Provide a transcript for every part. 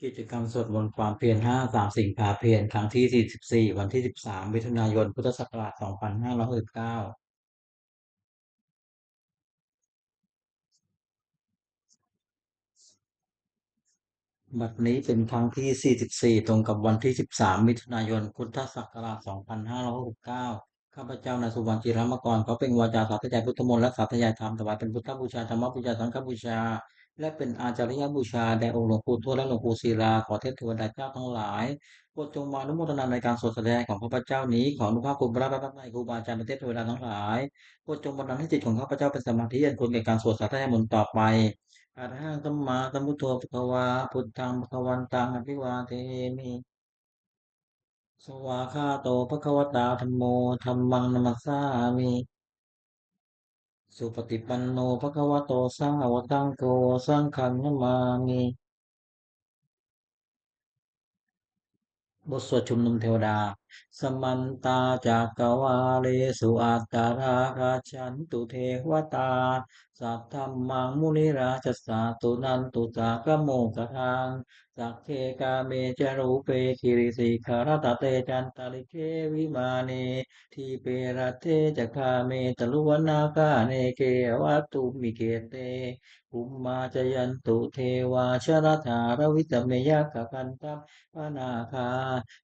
กิจกรรมสวดมนต์ความเพียร5 3 สิ่งพาเพียรครั้งที่44วันที่13 มิถุนายนพุทธศักราช2569บัดนี้เป็นครั้งที่44ตรงกับวันที่13 มิถุนายนพุทธศักราช2569ข้าพเจ้านายสุวรรณจิรมกรเขาเป็นวาจาสาธยายพุทธมนต์และสาธยายธรรมถวายเป็นพุทธบูชาธรรมบูชาสังฆบูชาและเป็นอาจาริยบูชาแด่องค์หลวงปู่ทวดและหลวงปู่ศิลาขอเทพเทวดาเจ้าทั้งหลายโปรดจงมาอนุโมทนาในการสวดแสดงของข้าพเจ้านี้ขออนุภาพคุณพระรัตนตรัยครูบาอาจารย์เป็นเทพเทวดาทั้งหลายโปรดจงบันดาลให้จิตของข้าพเจ้าเป็นสมาธิอันควรแก่การสวดสาธยายมนต์ต่อไป อะระหังสัมมาสัมพุทโธภะคะวาพุทธังภะคะวันตังอภิวาเทมิสวากขาโตภะคะวตาธัมโมธัมมังนัมสสามิสุปฏิปันโนภะคะวะโตสาวกสังโฆสังฆังนามามิบทสวดชุมนุมเทวดาสมันตาจากกวาเลสุอัตตาราราชันตุเทวตาสัทธัมมังมุนิราชสาตุนันตุสากโมกทังสักเคกาเมจารูเปคิริสิขารตเตจันตาลิเควิมาเนทีเปรเทจคาเมตลุวนาคาเนเกวัตุมิเกเตภูมมาจยันตุเทวาชรธารวิตเมยกกันตัมปนาคา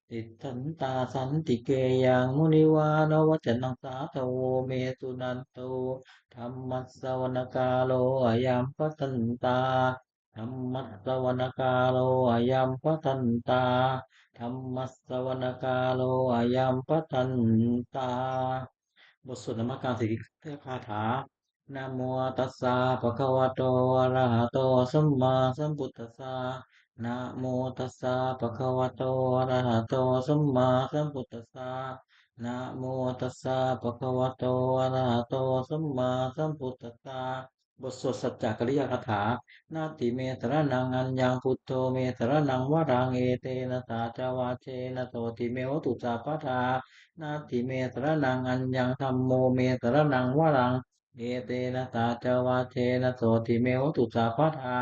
ติทันตาสันติเกยังมุนิวานวัจนังสาธโวเมสุนันโตธรรมัสสวนกาโลอายัมปัตันตาธรรมัสสวนกาโลอายัมปัตันตาธรรมัสสวนกาโลอายัมปัตันตาบทสวดนมัสการสิริเทพคาถานะโมตัสสะภะคะวะโตอะระหะโตสัมมาสัมพุทธัสสะ นะโมตัสสะภะคะวะโตอะระหะโตสัมมาสัมพุทธัสสะนะโมตัสสะภะคะวะโตอะระหะโตสัมมาสัมพุทธัสสะบทสวดสัจจกริยคาถานาติเมตระนังอัญญังพุทโธเมตระนังวรังเอเตนะสาจาวาเชนะโสติเมวตุสาปทานาติเมตระนังอัญญังธัมโมเมตระนังวรังเอเตนะสาจาวาเชนะโสติเมวตุสาปทา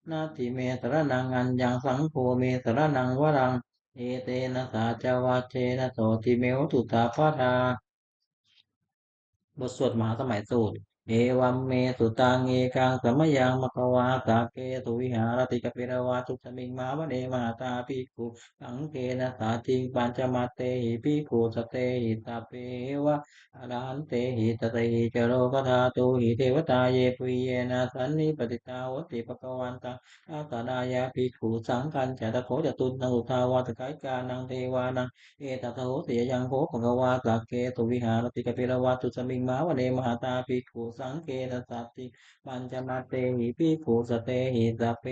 นาทิเมสรนังอัญญังสังโฆเมสรนังวรังเอเตนะสาจวัชเชนะโสติเมวตุตาภารา บทสวดมหาสมัยสูตรเอวัมเมสุตังเอกังสัมมยังมะคะวาสาเกตุวิหารติกปิรวาทุสมิงมาวะเนมหาตาภิกขุสังเกนะสาจิงปัญจมาเตหิภิกขุสเตหิตาเปวะอรหันเตหิตเตหิจโรกธาตุหิเทวตาเยปุยเยนะสันนิปติตาวติปะกวันตังอาตานายาภิกขุสังฆัญจตโคจตุนังอุทาวาตกายกานังเทวานัง เอตตะโหติยังโหภะคะวาสักเกตุวิหารติกะปิรวาตุสมิงมาวะเนมหาตาภิกขุสังเกนะสัตติปัญจมาเตหิภิกขุสเตหิสัพเพ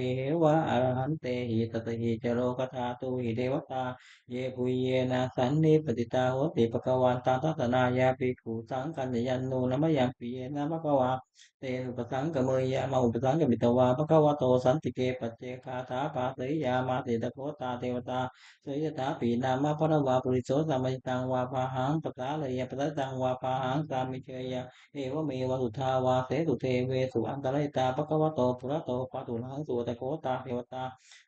วะอรหันเตหิตตหิจโรกธาตุหิเทวตาเยปุยเยนะสันนิปติตาโหติภะคะวันตังทัตนายาภิกขุสังฆัญญยันโนนะมะยังปิเยนะภะคะวาเตนุปสังกะเมยยะมาอุปสังกะมิตวาภะคะวะโตสันติเกปัจเจคาถาปะเสยยามาเตตะโคตาเทวตา เสยถาปีนามะพระวาปุริโสสัมมิตังวาปะหังปะสาเลยยปะตังวาปะหังสามิเชยะเอวเมวะสุทาวาเสตุเทเวสุอันตรายตาภะคะวะโตปุระโตปะตุลังสุตะโคตาเทวตา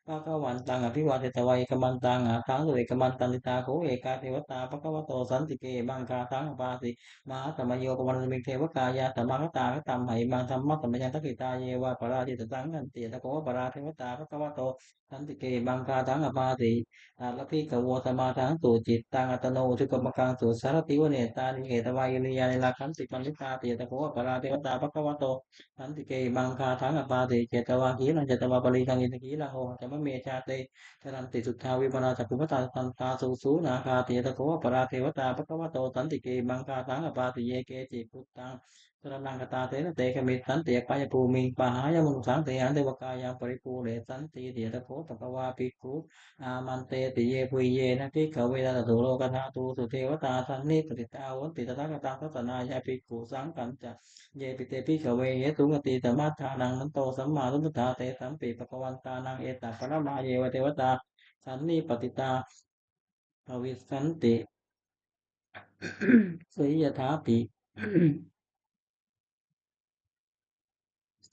ภะคะวันตังอภิวาเทตวัยกมันตังอาทังสุเอกมันตันติตาโคเอกาเทวตาภะคะวะโตสันติเกบังคาทังอปาติมหาสมัยโยปวันมิเทวกายาธรรมกตาคตัมไหมังธรรมะสมัยยันตกิตาเยวะปราจิตตังกันติตะโคปราเทวตาภะคะวะโตสันติเกบังคาทังอปาติ อาลพิกโวสมาทังตุจิตตังอัตโนทุกขมกังสุสารติวเนตานิเหตวายนิยานิลาคันติปันติตาติยตโพปราเทวตาภควโตสันติเกบังคาทังอปาติเจตวาคีลังเจตวาปริกังอินทกีลังโหจะมะเมชาเตชรันติสุทธาวิปนาจักขุปตาตันตาสุสูนาคาติยตโพปราเทวตาภควโตสันติเกบังคาทังอปาติเยเกจิพุตตัง สรนังกตาเตนะเตขมิสันติปายภูมิปหายมุนสังเตหันเทวกายังปริปูเรสันติเดียตโพปะกวาปิกุอามันเตติเยปุยเยนะพิกขเวนะตุโลกธาตุสุเทวตาสันนิปติตาวันติตถาคตังทัศนายาภิกขุสังกันจะเยปิเตพิกขเวเยตุงติตมัฏฐานังนันโตสัมมาสัมพุทธาเตสัมปิปะกวันตานังเอตตะปรมาเยวเทวตาสันนิปติตาภวิสันติสยถาปิ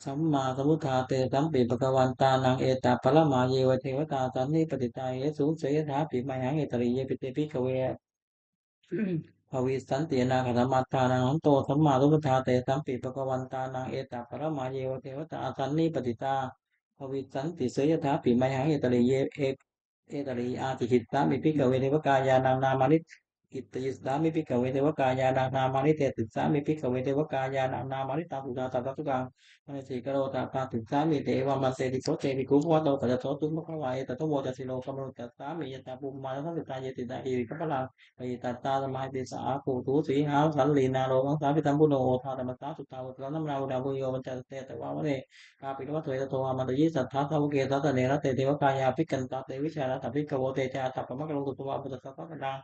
สัมมาสัมพุทธาเตสัมปิภะวันตานังเอตาปรมาเยวเทวตาสันนิปติตาเยสุเสยถาปิมหังเอตริเยปิเตปิกเว ภวิสันตินาคธรรมัฏฐานังหันโตสัมมาสัมพุทธาเตสัมปิภะวันตานังเอตปะระมาเยวเทวตาสันนิปติตาภวิสันติเสยถาปิไมหังเอตริเยเอตริอาติหิตามิภิกขเวเทวกายานังนามานิอิตยิสสามิภิกขเวเทวกายานังนามานิเตติสสามิภิกขเวเทวกายานังนามานิตังสุตาสัตตทุกังมนสิกโรตาปาติสามิเตวะมันเตติโสเตวิกุภวะโตปัจจโตตุมะขวายตตโวจัสสิโลกมนุตัสสามิยตาปุมมาทัสสิตาเยติตาหิริกัปปะลัง ไปตัดตาสมาธิสาภูตูสีหาวสันลีนาโรมังสาพิตัมพุโนโอทาธรรมสาสุตตาวตระนัมนาวุดาวุโยมันจะเตตะวาวเรกาปิโนเถยโตอามันตยิสัทธาสาวเกตัตเนรเตเทวกายาภิกันตาเตวิชาระตัพพิกโวเตจาตัปปะมะกะโลกุตวาปุตตะสัพพะดัง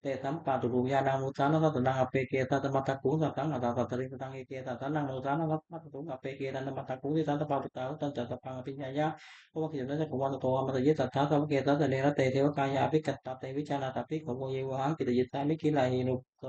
เตสัมปะตุรุญาณามุสานะสัตตังอเปเกตัตมัตตะกุสัตตังอัตตาสัตตริสัตตังเอเกตัตนังโนสานะสัตมัตตุงอเปเกตันมัตตะกุสิสันตปาปุตตาตันจัตตปังอภิญญายะ เพราะว่ากิจนั้นจะขวันโตมันจะยึดสัทธาสัพเพตัสเนรเตเทวกายาภิกัตตาเตวิชานาตาภิกขโวเยวหังกิจยิตามิกิลาหินุโต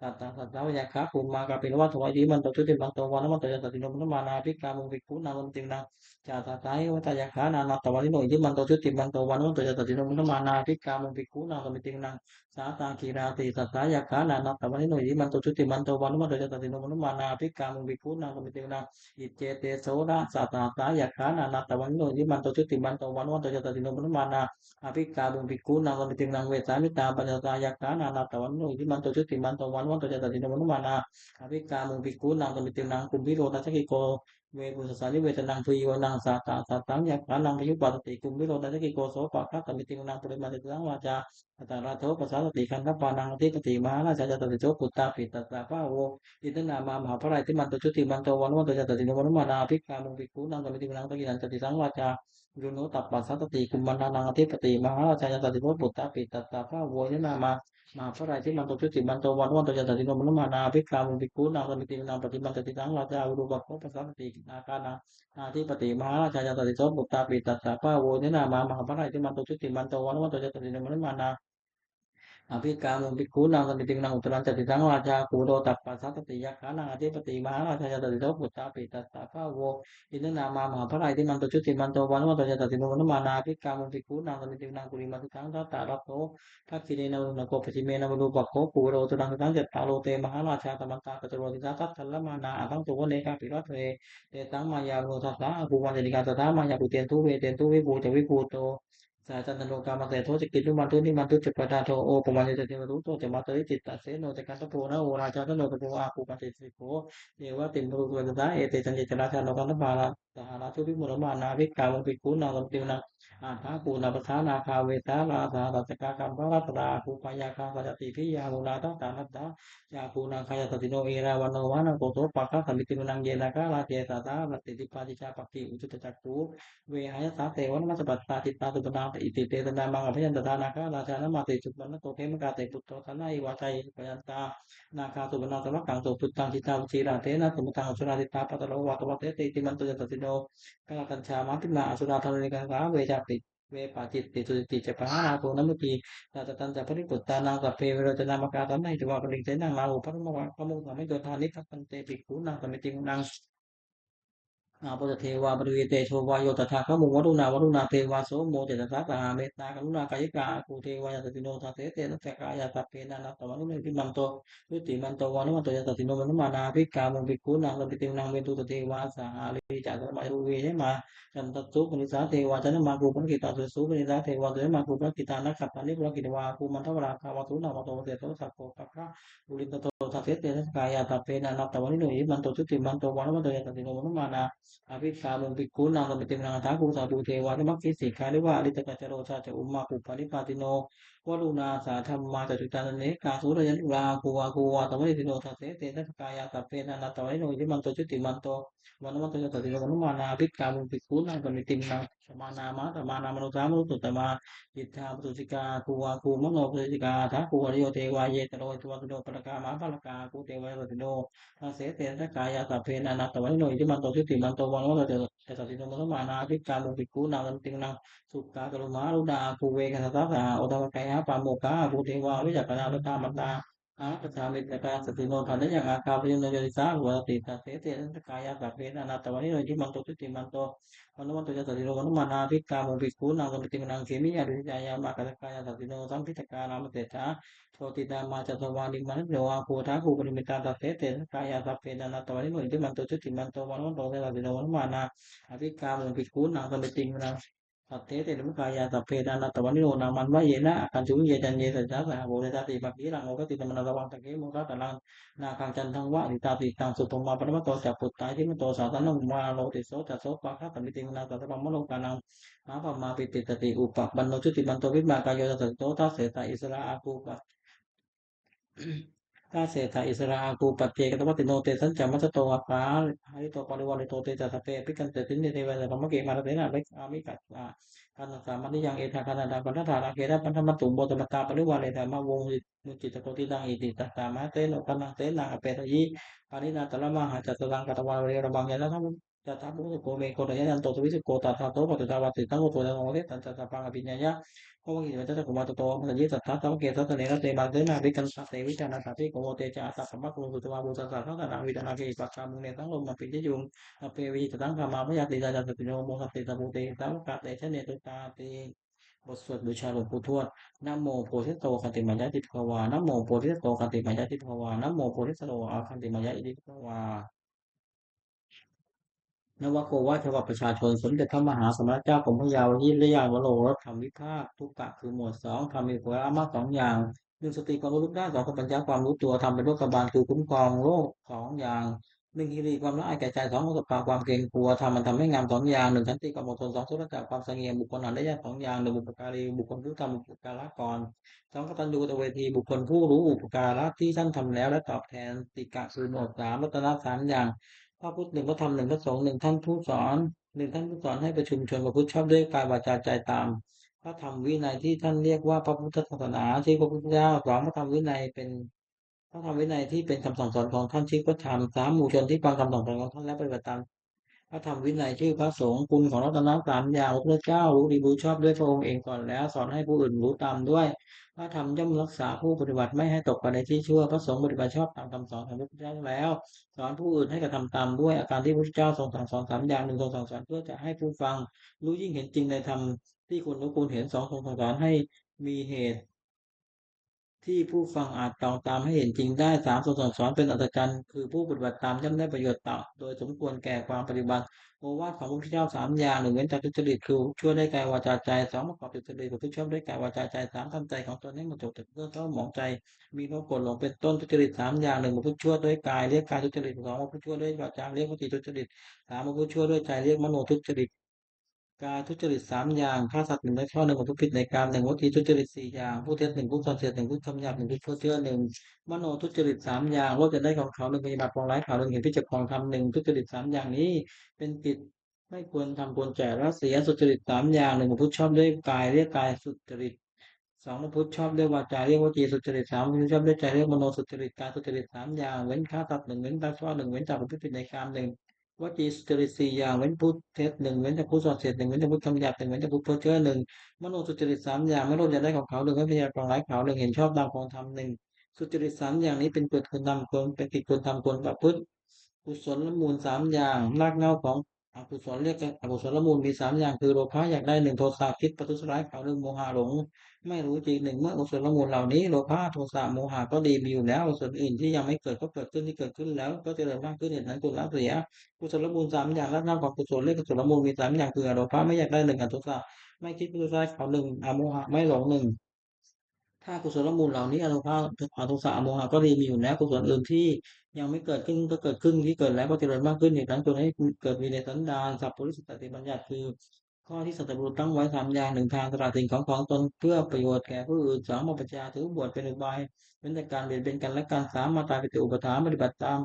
ตัตตาสัตตาวยาคะภูมิมากาปินวัตถวายดีมันตชุติมันโตวันมันตยัตติโนมนมานาภิกามุภิกขุนามันติงนาจาตาตายวัตยาคะนานาตวันนิโนยิมันตชุติมันโตวันมันตยัตติโนมนมานาภิกามุภิกขุนามันติงนาสาตาคีราติสัตตายาคะนานาตวันนิโนยิมันตชุติมันโตวันมันตยัตติโนมนมานาภิกามุภิกขุนามันติงนา อิเจเตโสระสัตตาตายะขานานาตวันโนยิมันโตชุติมันโตวันวันโตจตติโนมนุมานาอภิกาบุญภิกขุนางสมิตินังเวสามิตาปัญญาตายะขานานาตวันโนยิมันโตชุติมันโตวันวันโตจตติโนมนุมานาอภิกาบุญภิกขุนางสมิตินังคุมพิโรตัสกิโกเวปุสสานิเวทนังทุยโวนังสาตาสัตตังยะขานังพยุปัสสติคุมพิโรตัสกิโกโสปะคะสมิตินังปุริมาติตังวาจาอัตตาราโทปัสสะสติคันธปานังอธิปติมหาราชาจตติโสปุตตาปิตตาภาโว อินทนามามหาพระราชที่มันตุชุติมันโตวันวันตจัตติโนวันมานาภิกขามุภิกขุนังสมิตินังตกินันจติสังวาจายุโนตัปปัสสัตติกุมมันนังอธิปติมหาราชาจติโนปุตตาปิตตาภาโวยนามามหาพระราชที่มันตุชุติมันโตวันวันตจัตติโนวันมานาภิกขามุภิกขุนังสมิตินังปฏิมันจติสังวาจาอุรุปโคปัสสัตตินาคานาอาธิปติมหาราชาจติโนปุตตาปิตตาภาโวยนามามหาพระราชที่มันตุชุติมันโตวันวันตจัตติโนวันมานา อภิกามุปิคูนังสมิตินังอุตรันจติสังวาจาคูโดตัปปัสสัตติยักขานังอธิปติมหาราชาจติโตปุตตาปิตัสสะภาโวอินทนามามหาพระราชที่มันตชุติมันโตวันวันตจติโนวันมานาภิกามุปิคูนังสมิตินังกุริมัติสังทัตตารับโตทักษิเนนะนโกปชิเมนะวรูปักโขปูโรตุนังสังเจตตาโลเตมหาราชาตมันตาปจโรติสัตตัลละมานาอัตังตุวเนกาปิรัตเรเตตังมายาโนทัสสะภูวันจติกาตถามายาปุเตนทุเวเตนทุวิภูจะวิภูโต สาจันตโนกามาเตโทจะกินทุมันทุนิมันทุจปตาโทโอปมาเนจเทวทุโตจะมาเตริจิตตเสโนจะกันตโพนะโอราชาตโนตโพอาภูปันติสิโพเทวติมรุกเวตตาเอเตจันเจจราชาโนกันตบาลาสหราชุวิมุรมานาภิกขาวงภิกขุนาลมติวนาอาภาปูนาปทานาคาเวตาราสารัจกากัมภรัตราภูปายาคาสัจติพิยามุนาตัตตานัตตายาภูนาคายตติโนเอราวันโนวานังโกโตปัคคะสมิตินุนังเยนาคาลาเจตตารัตติติปาติชาปักขิอุจุตจักขุ เวหายสาเตวันมัสสปัตตาติตาตุปนาอิติเตตนามังอภยันตตานาคาราชานามาเตจุปันนโตเทมกาเตปุตโตทนาอิวาใจปยันตานาคาตุปนาสมังกังโตปุตตังจิตาวิจิราเตนะสมุตังอสุราติตาปัตตโลวัตวัตเตติมันตุยตติโนกาลกัญชามาติมาอสุราธรณิกังสาเวจาปิเวปาจิตติสุติจะปะหานาโทนมุตีตาตตันจะปริปุตตานังสัพเพเวโรจนามกาตันในจุวาปริงเตนังมาอุปะมะวะพะมุสามิโตทานิทัพพันเตปิกขุนังสมิติงนัง อาปะเทวาบริเวเตโชวายโยตถาคมุวรุณาเทวาโสโมเจตสาตาเมตตากรุณากายิกาภูเทวายาตติโนทัสเสเตนะสกายาตัพเพนานัตตวันุเมพิมันโตยุติมันโตวานุมันโตยาตติโนมนุมานาภิกขามุภิกขุนังสปิตินังเวตุตเทวาสาหาริจักรมายุเวใช่มาจันตสุปนิสาเทวาจันมาภูปนกิตาสุสุปนิสาเทวาสุมาภูปนกิตานักขัตตานิปนกิตวาภูมันทวราคาวาสุนาวโตเตโตสัพโพปัคคะบุริตโตทัสเสเตนะสกายาตัพเพนานัตตวันุเมพิมันโตจุติมันโตวานุมันโตยาตติโนมนุมานา อภิสามุปิกุนังสมิตินังทากุสาภูเทวานิมักขิสิกาลิวะอริตกัจจโรชาจะอุมมาปุปปานิปาติโนวรุณาสาธรรมาจตุตาเนกาสุรยันตุลาคูวาตมะนิติโนทัสเสเตนะสกายาตัพเพนานาตวะนิโนยิมันโตจุติมันโตวันมันโตยตติโนมนุมานาภิกามุปิกุนังสมิตินังสมานามะสมานามนุสามนุสุตตมาอิทธาปตุสิกาคูมโนปตุสิกาทาคูวริโยเทวายเยตโรตุวัตุโนปะกามะปะละกาคูเทวายตติโน อาเสเตนะกายาสัพเพนานาตวันโนอิทิมันโตทิฏฐิมันโตวันโนเตสัตติโนมโนมานาภิกามุปิกูนาลันติงนังสุขากรุมารุณาภูเวกันตตาสาโอตวะกายะปาโมกาภูเทวาวิจักนาลตามันตา อาปชามิตรการสติโนทันได้อย่างอาคาปยโนโยติสาหัวติตาเสเตนะกายาสัพเพนะนาตวันนี้โนจิมันโตทุติมันโตมนุมันโตจะสติโนมนุมานาภิกามุภิกขุนางสมิติมนังเขมิยาดุจายามากัสกายาสติโนสัมพิตกานามเตชะโชติตามาจัตวานิมันโยอาภูธาภูปริมิตาตาเสเตนะกายาสัพเพนะนาตวันนี้โนจิมันโตทุติมันโตมนุมันโตจะสติโนมนุมานาภิกามุภิกขุนางสมิติมนัง Satte te lumu kaya sappe dan tawani no naman ba yena akan cumi ye dan ye saja sa boleh tadi bagi lang oka tidak menawang take muka talang na kang can thang wa di tati tang su poma pada ma to caput tai ti to sa tan no ma lo ti so ta so pa ka kan ti na ta pa mo lo kanang apa ma piti tati upak ban no cuti ban to bit ma kayo ta to ta se ta isra aku pa ถ้าเศรษฐาอิสระอากูปัจเจกตวัตติโนเตสัญจามัสสโตอาคาหริโตปริวาริโตเตจัสสเปพิกันเตตินเทวะสัมมะเกมาเตนะเล็กอามิกัสสะการสามัญญังเอธาคานาดาปันทธาราเกระปันธมัตตุโบตมตตาปริวาเรธรรมวงมุจิตโตติตังอิติตัสสามาเตโนปันนังเตนะอเปตยิปานินาตละมหาจัตตังกัตวาเรระบังยานะทัมจัตตาปุสุโกเมโกตยันโตสวิสุโกตัสสะโตปตุตาวัตติตังโกโตยังโอเทตันจัตตาปังอภิญญายะ Kung kita tak kumat to ang jadi tak tahu kita tak nela te bagay na bikan sa te wita na tapi kung te cha ta kamak kung tu ma buta sa ta na wita na ke pakka mung ne tang lo ma pije yung pe wi tang ka ma ya ti da da ti no mo sa te ta bu te ta ka te cha ne tu ta te บทสวดบูชาหลวงปู่ทวดนะโมโพธิโตคันติมายะติภควานะโมโพธิโตคันติมายะติภควานะโมโพธิโตอาคันติมายะอิติภควา นวโกวาทฉบับประชาชนสมเด็จพระมหาสมณเจ้ากรมพระยาวชิรยานวโรรสธรรมวิภาคทุกกะคือหมวดสองธรรมมีผลละมากสองอย่างหนึ่งสติความรู้ทุกด้านสองปัญญาความรู้ตัวทำเป็นโรคบาลคือคุ้มครองโรคสองอย่างหนึ่งฮิริความละอายแก่ใจสองโอตปาความเกรงกลัวทำมันทำให้งามสองอย่างหนึ่งขันติความอดทนสองสุรจากความสงเงียมบุคคลอ่านได้ยากสองอย่างหนึ่งบุปการีบุคคลผู้ทำบุปการะก่อนสองกตัญญูกตเวทีบุคคลผู้รู้อุปการะที่ท่านทำแล้วและตอบแทนติกะคือหมวดสามรัตนะสามอย่างพระพุทธหนึ่งพระธรรมหนึ่งพระสงฆ์หนึ่งท่านผู้สอน หนึ่งท่านผู้สอนให้ประชุมชนประพฤติชอบด้วยกายวาจาใจตามพระธรรมวินัยที่ท่านเรียกว่าพระพุทธศาสนาที่พระพุทธเจ้าสอนพระธรรมวินัยเป็นพระธรรมวินัยที่เป็นคำสั่งสอนของท่านชื่อพระธรรมสามหมู่ชนที่ฟังคำสั่งสอนของท่านและปฏิบัติตาม พระธรรมวินัยชื่อพระสงฆ์คุณของรัตนสามอย่างพระเจ้ารู้ดีรู้ชอบด้วยพระองค์เองก่อนแล้วสอนให้ผู้อื่นรู้ตามด้วยพระธรรมย่อมรักษาผู้ปฏิบัติไม่ให้ตกไปในที่ชั่วพระสงฆ์ปฏิบัติชอบตามคำสอนของพระพุทธเจ้าแล้วสอนผู้อื่นให้กระทำตามด้วยอาการที่พระพุทธเจ้าทรงสั่งสอนสามอย่างหนึ่งทรงสั่งสอนเพื่อจะให้ผู้ฟังรู้ยิ่งเห็นจริงในธรรมที่คุณรู้คุณเห็นสองทรงสั่งสอนให้มีเหตุ ที่ผู้ฟังอาจต้องตามให้เห็นจริงได้สามทรงสั่งสอนเป็นอัศจรรย์คือผู้ปฏิบัติตามย่อมได้ประโยชน์ต่อโดยสมควรแก่ความปฏิบัติโอวาทของพระพุทธเจ้าสามอย่างหนึ่งเว้นจากทุจริตคือช่วยได้กายวาจาใจสองประกอบทุจริตคือชอบได้กายวาจาใจสามทำใจของตนให้หมดจดจากเรื่องเศร้าหมองใจมีโลภโกรธหลงเป็นต้นทุจริตสามอย่างหนึ่งมาพูดชั่วด้วยกายเรียกกายทุจริตสองมาพูดชั่วด้วยวาจาเรียกวจีทุจริตสามมาพูดชั่วด้วยใจเรียกมโนทุจริต การทุจริตสามอย่างฆ่าสัตว์หนึ่งและข้อหนึ่งของผู้ผิดในกามหนึ่งวจีทุจริตสี่อย่างผู้เท็จหนึ่งผู้ส่อเสียดหนึ่งผู้คำหยาบหนึ่งผู้เพ้อเจ้อหนึ่งมโนทุจริตสามอย่างโลภจะได้ของเขาหนึ่งปฏิบัติปองร้ายเขาหนึ่งเห็นพิจักของธรรมหนึ่งทุจริตสามอย่างนี้เป็นกิจไม่ควรทำควรแก่ละเสียสุจริตสามอย่างหนึ่งผู้ชอบด้วยกายเรียกกายสุจริตสองพุทธชอบด้วยวาจาเรียกวจีสุจริตสามพุทธชอบด้วยใจเรียกมโนสุจริตการสุจริตสามอย่างเว้นฆ่าสัตว์หนึ่งเว้นตาช่อหนึ่งเว้นจากผู้ผิดในกามหนึ่ง วจีสตรีสี่อย่างเว้นพูดเท็จหนึ่งเว้นแต่พูดส่อเสียดหนึ่งเว้นแต่พูดคำหยาบหนึ่งเว้นแต่พูดเพ้อเจ้อหนึ่งมโนสุจริตสามอย่างไม่รู้จะได้ของเขาหนึ่งไม่พยายามปรองร้ายเขาหนึ่งเห็นชอบตามของธรรมหนึ่งสุจริตสามอย่างนี้เป็นเกิดคุณทำควรเป็นกิจควรทำควรประพฤติกุศลมูลสามอย่างรากเหง้าของอกุศลเรียกอกุศลมูลมีสามอย่างคือโลภะอยากได้หนึ่งโทสะคิดประทุษร้ายเขาหนึ่งโมหะหลงไม่รู้จริงหนึ่งเมื่ออกุศลมูลเหล่านี้โลภะโทสะโมหะก็ดีมีอยู่แล้วส่วนอื่นที่ยังไม่เกิดก็เกิดขึ้นที่เกิดขึ้นแล้วก็เจริญมากขึ้นเหตุนั้นกุศลเสีย กุศลมูลสามอย่างรากเหง้าของกุศลเรียกกุศลมูลมีสามอย่างคืออโลภะไม่อยากได้หนึ่งอโทสะไม่คิดประทุษร้ายเขาหนึ่งอโมหะไม่หลงหนึ่ง ถ้ากุศลมูลเหล่านี้อนุภาพอโทสะอโมหะก็ดีมีอยู่แล้วกุศลอื่นที่ยังไม่เกิดขึ้นก็เกิดขึ้นที่เกิดแล้วก็เจริญมากขึ้นอีกครั้งจนให้เกิดมีในสันดานสัพพุริสตติบัญญัติคือข้อที่สัตบุรุษตั้งไว้สามอย่างหนึ่งทางตลาดสิ่งของตนเพื่อประโยชน์แก่ผู้อื่นสองมาปัญญาถือบวชเป็นอุบายเป็นแต่การเบียดเบียนกันและการสามมาตายปิติอุปถัมภ์ปฏิบัติตาม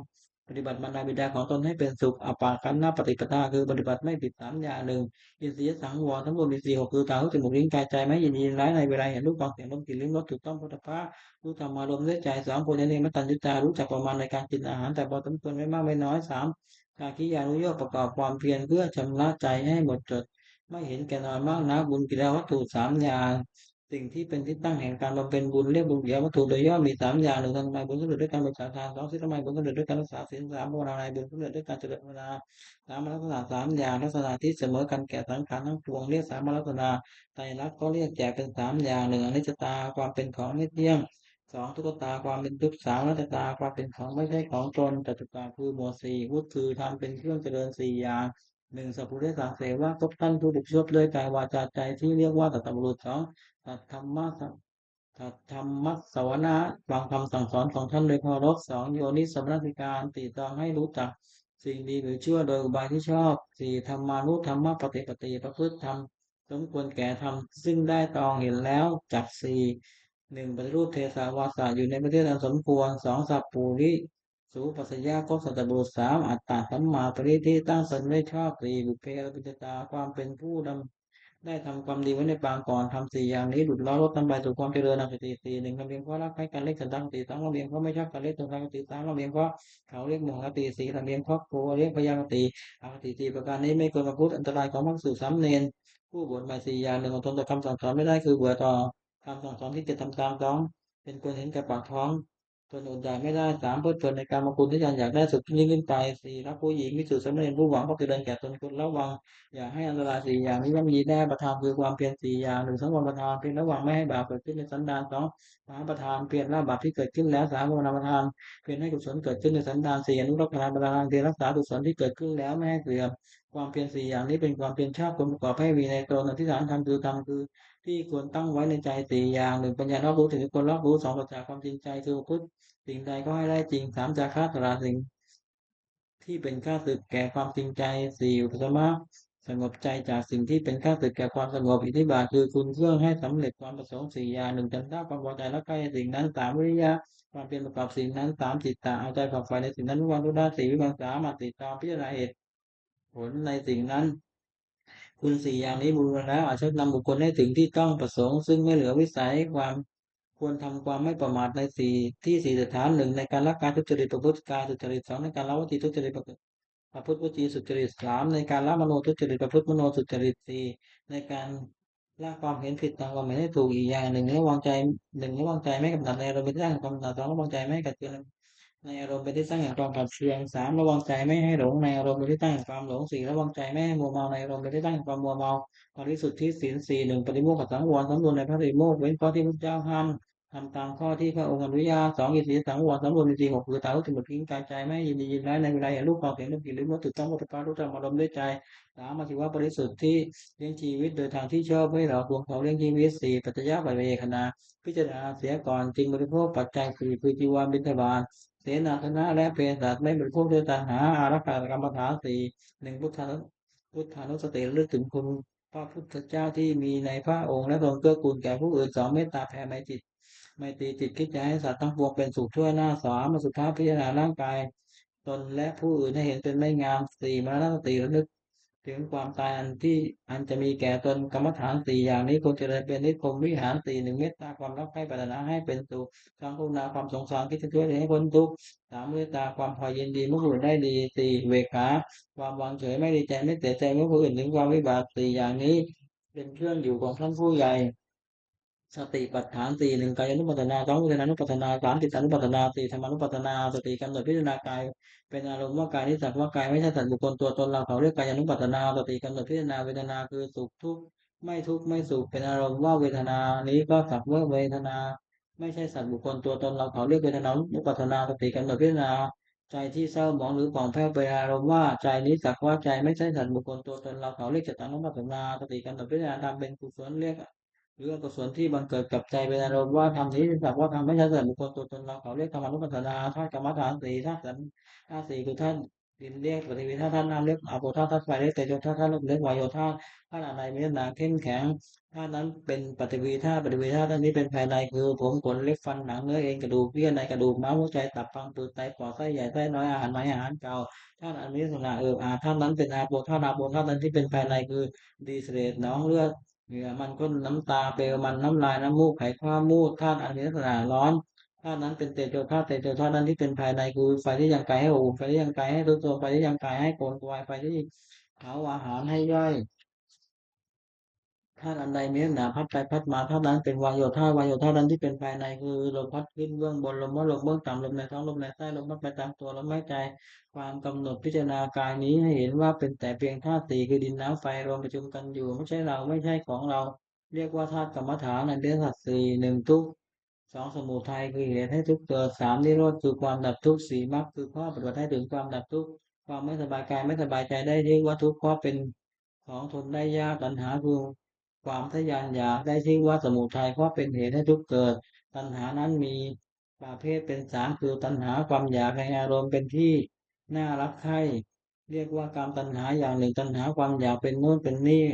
ปฏิบัติมารดาบิดาของตนให้เป็นสุขอปาคันนาปฏิปทาคือปฏิบัติไม่ผิดสามอย่างหนึ่ง อินทรียสังวรทั้งหมดมีสี่หกคือตาหูจมูกลิ้นกายใจไม่ยินดีร้ายในเวลาเห็นรูปฟังเสียงลมกลิ่นลิ้มรสถูกต้องพุทธะรู้ธรรมารมณ์ด้วยใจสองคนนี้มัตตัญญุตารู้จักประมาณในการกินอาหารแต่พอสมควรไม่มากไม่น้อยสามกาคิยานุโยคประกอบความเพียรเพื่อชำระใจให้หมดจดไม่เห็นแก่นอนมากนะบุญกิริยาวัตถุสามอย่าง สิ่งที่เป็นที่ตั้งแห่งการบำเพ็ญบุญเรียกบุญเดียววัตถุโดยย่อมีสามอย่างหนึ่งทำไมบุญสำเร็จด้วยการบริจาคทานสองศีลทำไมบุญสำเร็จด้วยการรักษาศีลสามภาวนาในบุญสำเร็จด้วยการเจริญภาวนาสามลักษณะสามอย่างลักษณะที่เสมอกันแก่สังขารทั้งปวงเรียกสามลักษณะไตรลักษณ์ก็เรียกแจกเป็นสามอย่างหนึ่งอนิจจตาความเป็นของไม่เที่ยงสองทุกขตาความเป็นทุกข์สามอนัตตาความเป็นของไม่ใช่ของตนจตุตาคือหมวดสี่วุฒิคือทำเป็นเครื่องเจริญสี่อย่างหนึ่งสัพพุเรศเสวะคบท่านผู้บุกชอบด้วยกายวาจาใจที่เรียกว่าสัตตบุรุษสอง สัทธรรมะสัทธรรมะสวนะฟังคำสั่งสอนของท่านโดยเคารพสองโยนิสมนสิการตีตรองให้รู้จักสิ่งดีหรือชั่วโดยอุบายที่ชอบสี่ธรรมานุธรรมะปฏิปติประพฤติธรรมสมควรแก่ธรรมซึ่งได้ตรองเห็นแล้วจักสี่หนึ่งปฏิรูปเทสาวาสาอยู่ในประเทศอันสมควรสองสัพปูริสูปัสสยาก็สัตบุรุษสามอัตตาสัมมาปริที่ตั้งตนไม่ชอบสี่บุพเพอภิจตาความเป็นผู้ดำ ได้ทำความดีไว้ในปางก่อนทำสี่อย่างนี้หลุดล้อรถนำไปสู่ความเจริญอคติสี่หนึ่งลำเลียงเพราะรักใคร่กันเล็กสันตังสี่สองลำเลียงเพราะไม่ชอบกันเล็กสันตังสี่สามลำเลียงเพราะเขาเรียกโมหคติสี่ลำเลียงเพราะโกเรียกพยาคติอคติสี่ประการนี้ไม่ควรมาพูดอันตรายของมักสู่สามเณรผู้บวชใหม่สี่อย่างหนึ่งของตนต่อคำสั่งสอนไม่ได้คือเบื่อต่อคำสั่งสอนที่จะทำตามต้องเป็นควรเห็นแก่ปากท้องตนอดอยากไม่ได้สามเพลิดเพลินในการมาคุณที่อยากได้สุดยิ่งขึ้นไปสี่รักผู้หญิงมิสุสามเณรผู้หวังเพราะเจริญแก่ตนควรระวัง อย่าให้อันตรายสี่อย่างนี้ย่อมมีแน่ประทานคือความเพียรสี่อย่างหนึ่งสังวรประทานเพียรระวังไม่ให้บาปเกิดขึ้นในสันดานสองมหาประทานเพียรละบาปที่เกิดขึ้นแล้วสามภาวนาประทานเพียรให้กุศลเกิดขึ้นในสันดานสี่อนุรักษ์ประทานประทานเพียรรักษากุศลที่เกิดขึ้นแล้วไม่ให้เสื่อมความเพียรสี่อย่างนี้เป็นความเพียรชอบควรประกอบให้มีในตนอธิษฐานธรรมคือธรรมคือที่ควรตั้งไว้ในใจสี่อย่างหนึ่งปัญญารอบรู้ถึงควรรอบรู้สองปัจจัยความจริงใจคือพุทธสิ่งใดก็ให้ได้จริงสามจาคะตราสิ่ง ที่เป็นข้าศึกแก่ความจริงใจสี่อุปสมะสงบใจจากสิ่งที่เป็นข้าศึกแก่ความสงบอิทธิบาทคือคุณเครื่องให้สำเร็จความประสงค์สี่อย่างหนึ่งจันทราความพอใจและใกล้สิ่งนั้นสามวิริยะความเป็นประกอบสิ่งนั้นสามจิตตาเอาใจฝักใฝ่ในสิ่งนั้นวันรุดาสี่วิมังสามาติดตามพิจารณาเหตุผลในสิ่งนั้นคุณสี่อย่างนี้บูรณะแล้วอาจจะนำบุคคลให้ถึงที่ต้องประสงค์ซึ่งไม่เหลือวิสัยความควรทำความไม่ประมาทในสี่ที่สี่สถานหนึ่งในการละการทุจริตประพฤติการทุจริตสองในการละวจีทุจริตประพฤติวจีสุจริตสามในการละมโนทุจริตประพฤติมโนสุจริตสี่ในการละความเห็นผิดตามความเห็นให้ถูกอีกอย่างหนึ่งระวังใจหนึ่งระวังใจไม่กำหนัดในอารมณ์เป็นที่ตั้งแห่งความกำหนัดสองระวังใจไม่ให้กัดเกลือนในอารมณ์เป็นที่ตั้งแห่งความขัดเคืองสามระวังใจไม่ให้หลงในอารมณ์เป็นที่ตั้งแห่งความหลงสี่ระวังใจไม่ให้มัวเมาในอารมณ์เป็นที่ตั้งแห่งความมัวเมาบริสุทธิ์ที่ศีลสี่หนึ่งปฏิโมกขสังวรสำรวมในพระปฏิโมกข์เว้นข้อที่พระเจ้าห้ามทำตามข้อที่พระองค์อนุญาตสองอินทรีย์สังวรสำรวมอินทรีย์หกคือตาหูจมูกลิ้นกายใจไม่ยินดียินร้ายในเวลาเห็นรูปความเห็นรูปกลิ่นรูปรสถูกต้องวัตถุรู้ธรรมอารมณ์ด้วยใจสามอาชีวะบริสุทธิ์ที่เลี้ยงชีวิตโดยทางที่ชอบไม่หลอกลวงเขาเลี้ยงชีวิตสี่ปัจจะยะปัจเวคณาพิจารณาเสียก่อนจึงบริโภคปัจจัยสี่คือจีวรบิณฑบาตเสนาสนะและเภสัชไม่บริโภคด้วยตัณหาอารักขากรรมฐานสี่หนึ่งพุทธานุสติระลึกถึงคุณพระพุทธเจ้าที่มีในพระองค์และทรงเกื้อกูลแก่ผู้อื่นสองเมตตาแผ่ไมตรีไมตรีจิตคิดจะให้สัตว์ทั้งปวงเป็นสุขทั่วหน้าสามมาสุดท้ายพิจารณาร่างกายตนและผู้อื่นให้เห็นเป็นไม่งามสี่มรณสติระลึกถึงความตายอันจะมีแก่ตนกรรมฐานสี่อย่างนี้คงจะได้เป็นนิพพมวิหารสี่หนึ่งเมตตาความรักใคร่ปรารถนาให้เป็นสุขสองกรุณาความสงสารคิดจะช่วยเหลือให้พ้นทุกข์สามเมตตาความพอยินดีเมื่อผู้อื่นได้ดีสี่เวขาความวางเฉยไม่ดีใจไม่เสียใจเมื่อผู้อื่นถึงความวิบัติสี่อย่างนี้เป็นเครื่องอยู่ของท่านผู้ใหญ่ สติปัฏฐานสี่หนึ่งกายานุปัสสนาสองเวทนานุปัสสนาสามจิตานุปัสสนาสี่ธรรมานุปัสสนาสติกำหนดพิจารณากายเป็นอารมณ์ว่ากายนี้สักว่ากายไม่ใช่สัตว์บุคคลตัวตนเราเขาเรียกกายานุปัสสนาสติกำหนดพิจารณาเวทนาคือสุขทุกข์ไม่ทุกข์ไม่สุขเป็นอารมณ์ว่าเวทนานี้ก็สักว่าเวทนาไม่ใช่สัตว์บุคคลตัวตนเราเขาเรียกเวทนานุปัสสนาสติกำหนดพิจารณาใจที่เศร้าหมองหรือผ่องแผ้วเป็นอารมณ์ว่าใจนี้สักว่าใจไม่ใช่สัตว์บุคคลตัวตนเราเขาเรียกจิตานุปัสสนาสติกำหนดพิจารณาทำเป็นกุศลเรียก หรืออกุศลที่บังเกิดกับใจเป็นอารมณ์ว่าทำนี้สักว่าทำไม่ใช่สัตว์บุคคลตัวตนเราเขาเรียกธรรมนุปัสสนาธาตุกรรมฐานสี่ธาตุขันธ์ธาตุสี่คือธาตุดินเรียกปฐวีธาตุธาตุน้ำเรียกอาโปธาตุธาตุไฟเรียกเตโชธาตุธาตุลมเรียกวายโยธาตุธาตุอะไรมีน้ำหนักเข้มแข็งธาตุนั้นเป็นปฐวีธาตุธาตุนี้เป็นภายในคือผมขนเล็บฟันหนังเนื้อเอ็นกระดูกเยื่อในกระดูกม้ามหัวใจตับพังผืดไตปอดไส้ใหญ่ไส้น้อยอาหารใหม่อาหารเก่าธาตุอันมีลักษณะธาตุนั้นเป็นอาโปธาตุนั้นที่เป็นภายในคือดีเสลดหนองเลือด เหงื่อมันก้นน้ำตาเปลวมันน้ำลายน้ำมูกไขข้อมูดธาตุอันมีลักษณะร้อนธาตุนั้นเป็นเตโชธาตุนั้นที่เป็นภายในคือไฟที่ยังกายให้อบอุ่นไฟที่ยังกายให้ทุกตัวไฟที่ยังกายให้โกนกวายไฟที่เผาอาหารให้ย่อย ธาตุอันใดมีลักษณะพัดไปพัดมาธาตุนั้นเป็นวายโยธาวายโยธานั้นที่เป็นภายในคือลมพัดขึ้นเบื้องบนลมพัดลงเบื้องต่ำลมในท้องลมในไส้ลมพัดไปตามตัวลมหายใจความกำหนดพิจารณากายนี้ให้เห็นว่าเป็นแต่เพียงธาตุสี่คือดินน้ำไฟรวมประชุมกันอยู่ไม่ใช่เราไม่ใช่ของเราเรียกว่าธาตุกรรมฐานในเรื่องธาตุสี่หนึ่งทุกข์สองสมุทัยคือเหตุให้ทุกข์เกิดสามนิโรธคือความดับทุกข์สี่มรรคคือข้อปฏิบัติให้ถึงความดับทุกข์ความไม่สบายกายไม่สบายใจได้เรียกว่าทุกข์เพราะเป็นของทนได้ยากตัณหาคือ ความทะยานอยากได้ชื่อว่าสมุทัยเพราะเป็นเหตุให้ทุกข์เกิดตัณหานั้นมีประเภทเป็นสามคือตัณหาความอยากในอารมณ์เป็นที่น่ารักใคร่เรียกว่ากามตัณหาอย่างหนึ่งตัณหาความอยากเป็นโน้นเป็นนี่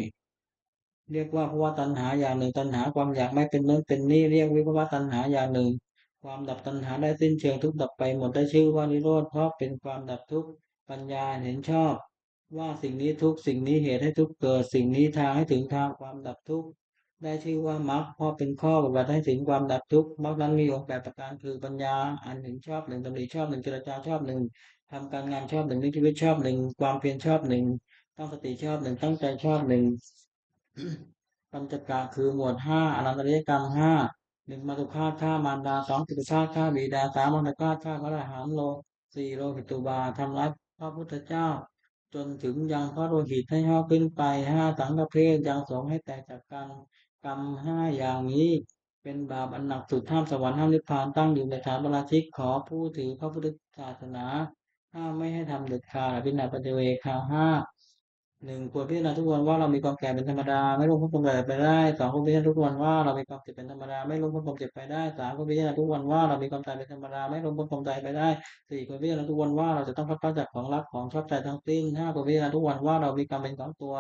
เรียกว่าภวตัณหาอย่างหนึ่งตัณหาความอยากไม่เป็นโน้นเป็นนี่เรียกวิภวตัณหาอย่างหนึ่งความดับตัณหาได้สิ้นเชิงทุกข์ดับไปหมดได้ชื่อว่านิโรธเพราะเป็นความดับทุกข์ปัญญาเห็นชอบว่าสิ่งนี้ทุกสิ่งนี้เหตุให้ทุกข์เกิดสิ่งนี้ทางให้ถึงทางความดับทุกข์ ได้ชื่อว่ามรรคเพราะเป็นข้อปฏิบัติให้ถึงความดับทุกข์มรรคนั้นมีองค์แปดประการคือปัญญาอันเห็นชอบหนึ่งดำริชอบหนึ่งเจรจาชอบหนึ่งทำการงานชอบหนึ่งนึกชีวิตชอบหนึ่งความเพียรชอบหนึ่งตั้งสติชอบหนึ่งตั้งใจชอบหนึ่งปัญจกะคือหมวดห้าอนันตริยกรรมห้าหนึ่งมาตุฆาตฆ่ามารดาสองปิตุฆาตฆ่าบิดาสามมรณฆาตฆ่าพระอรหันต์สี่โลหิตตุบาทำร้ายพระพุทธเจ้าจนถึงยังพระโลหิตให้ห่อขึ้นไปห้าสังฆเพศยังสงฆ์ให้แตกจากกัน กรรมห้าอย่างนี้เป็นบาปอันหนักสุดห้ามสวรรค์ห้ามนิพพานตั้งอยู่ในฐานปราชิกขอผู้ถือพระพุทธศาสนาห้ามไม่ให้ทำเด็ดขาดอภินันปัจเจเวคาห้าหนึ่งควรพิจารณาทุกวันว่าเรามีความแก่เป็นธรรมดาไม่ล้มพ้นความแก่ไปได้สองควรพิจารณาทุกวันว่าเรามีความเจ็บเป็นธรรมดาไม่ล้มพ้นความเจ็บไปได้สามควรพิจารณาทุกวันว่าเรามีความตายเป็นธรรมดาไม่ล้มพ้นความตายไปได้สี่ควรพิจารณาทุกวันว่าเราจะต้องพัดพรากจากของรักของชอบใจทั้งสิ้นห้าควรพิจารณาทุกวันว่าเรามีกรรมเป็นของตัว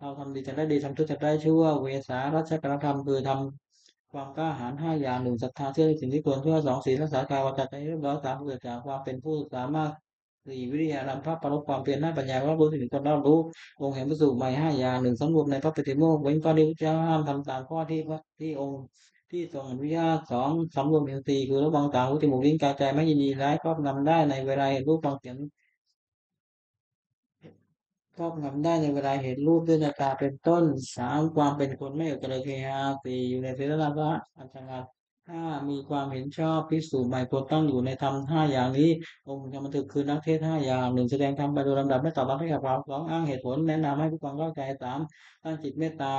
เราทำดีจะได้ดีทำชั่วจะได้ชั่วเวสารัชกรธรรมคือทำความกล้าหาญห้าอย่างหนึ่งศรัทธาเชื่อในสิ่งที่ควรเชื่อสองศีลรักษากายวาจาใจให้เรียบร้อยสามเกิดจากความเป็นผู้สามารถสี่วิริยะรำพับประลบความเพียรหน้าปัญญาว่ารู้สิ่งที่ตนรอบรู้องค์แห่งพระสูตรใหม่ห้าอย่างหนึ่งสำรวมในพระปฏิโมกข์เว้นข้อที่พระเจ้าห้ามทำตามข้อที่องค์ที่ทรงอนุญาตสองสำรวมอินทรีย์คือระวังตาหูจมูกลิ้นกายใจไม่ยินดีร้ายครอบงำได้ในเวลาเห็นรูปฟังเสียง ครอบงำได้ในเวลาเห็นรูปด้วยนาตาเป็นต้นสามความเป็นคนไม่อุตริเคหาสี่อยู่ในศีลธรรมะอัญชงานห้ามีความเห็นชอบพิสูจน์ใหม่ตัวตั้งอยู่ในธรรมห้าอย่างนี้องค์ธรรมถึกคือนักเทศห้าอย่างหนึ่งแสดงธรรมไปโดยลำดับไม่ตอบรับให้กับเราสองอ้างเหตุผลแนะนำให้ผู้ฟังเข้าใจสามตั้งจิตเมตตา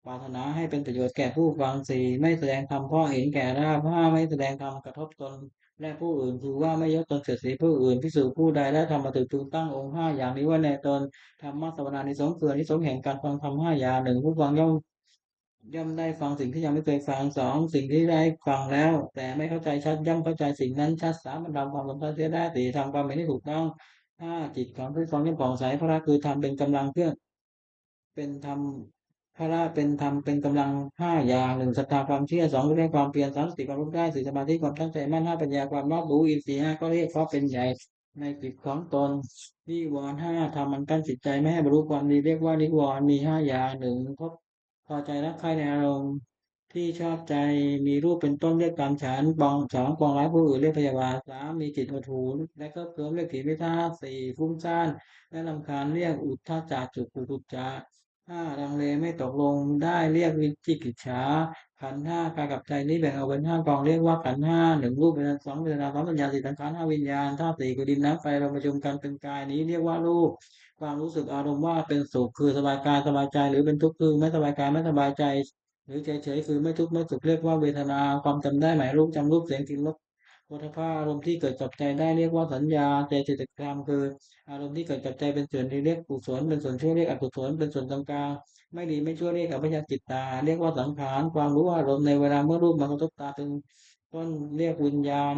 ปรารถนาให้เป็นประโยชน์แก่ผู้ฟังสี่ไม่แสดงธรรมเพราะเห็นแก่ลาภห้าไม่แสดงธรรมกระทบตน และผู้อื่นคือว่าไม่ยกตนเสียดสีผู้อื่นพิสูจน์ผู้ใดและทำมาถึงพึงตั้งองค์ห้าอย่างนี้ไว้ในตนธรรมะสวนานิสงส์คืออานิสงส์แห่งการฟังธรรมห้าอย่างหนึ่งผู้ฟังย่อมได้ฟังสิ่งที่ยังไม่เคยฟังสองสิ่งที่ได้ฟังแล้วแต่ไม่เข้าใจชัดย่อมเข้าใจสิ่งนั้นชัดสามบรรดาความสำคัญเสียได้สี่ทำความเห็นที่ถูกต้องห้าจิตของผู้ฟังย่อมผ่องใสพระคือธรรมเป็นกำลังเพื่อเป็นธรรม พระเป็นธรรมเป็นกำลังห้าอย่างหนึ่งศรัทธาความเชื่อสองเรียกความเพียรสามสติความรู้ได้สี่สมาธิความตั้งใจมั่นห้าปัญญาความรอบรู้อินทรีย์ห้าก็เรียกเพราะเป็นใหญ่ในจิตของตนนิวรณ์ห้าทำมันกั้นจิตใจไม่ให้บรรลุความดีเรียกว่านิวรณ์มีห้าอย่างหนึ่งพอใจรักใคร่ในอารมณ์ที่ชอบใจมีรูปเป็นต้นเรียกการฉันบองสองปองร้ายผู้อื่นเรียกพยาบาทสามมีจิตหดหู่และก็เพิ่มเรียกถีมิท่าสี่ฟุ้งซ่านและรำคาญเรียกอุทธาจารจุกกุกุจจา ห้าลังเลไม่ตกลงได้เรียกวิจิกิจฉาขันธ์ห้ากายกับใจนี้แบ่งออกเป็นห้ากองเรียกว่าขันธ์ห้าหนึ่งรูปเป็นสองเวทนาสองสัญญาสี่สังขารห้าวิญญาณธาตุสี่คือดินน้ำไฟเราประชุมกันเป็นกายนี้เรียกว่ารูปความรู้สึกอารมณ์ว่าเป็นสุขคือสบายกายสบายใจหรือเป็นทุกข์คือไม่สบายกายไม่สบายใจหรือเฉยๆคือไม่ทุกข์ไม่สุขเรียกว่าเวทนาความจำได้หมายรูปจำรูปเสียงกลิ่นรสโผฏฐัพพะอารมณ์ที่เกิดกับใจได้เรียกว่าสัญญาเจตสิกธรรมคืออารมณ์ที่เกิดกับใจเป็นส่วนที่เรียกกุศลเป็นส่วนชั่วเรียกอกุศลเป็นส่วนกลาง ไม่ดีไม่ชั่วเรียกอภิญญาจิตตาเรียกว่าสังขารความรู้อารมณ์ในเวลาเมื่อรูปมากระทบตาเป็นต้นเรียกวิญญาณ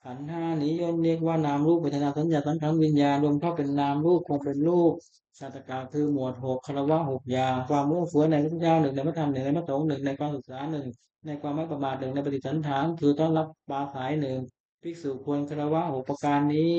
ขันธ์ห้านี้ย่อมเรียกว่านามรูปเวทนาสัญญาสังขารวิญญาณรวมเข้าเป็นนามรูปคงเป็นรูปชาตกาคือหมวดหกคารวะหกอย่างความรู้เฟื้อในพระเจ้าหนึ่งในพระธรรมหนึ่งในพระสงฆ์หนึ่งในความศึกษาหนึ่งในความไม่ประมาทหนึ่งในปฏิสันถานคือต้อนรับปาสายหนึ่งภิกษุควรคารวะหกประการนี้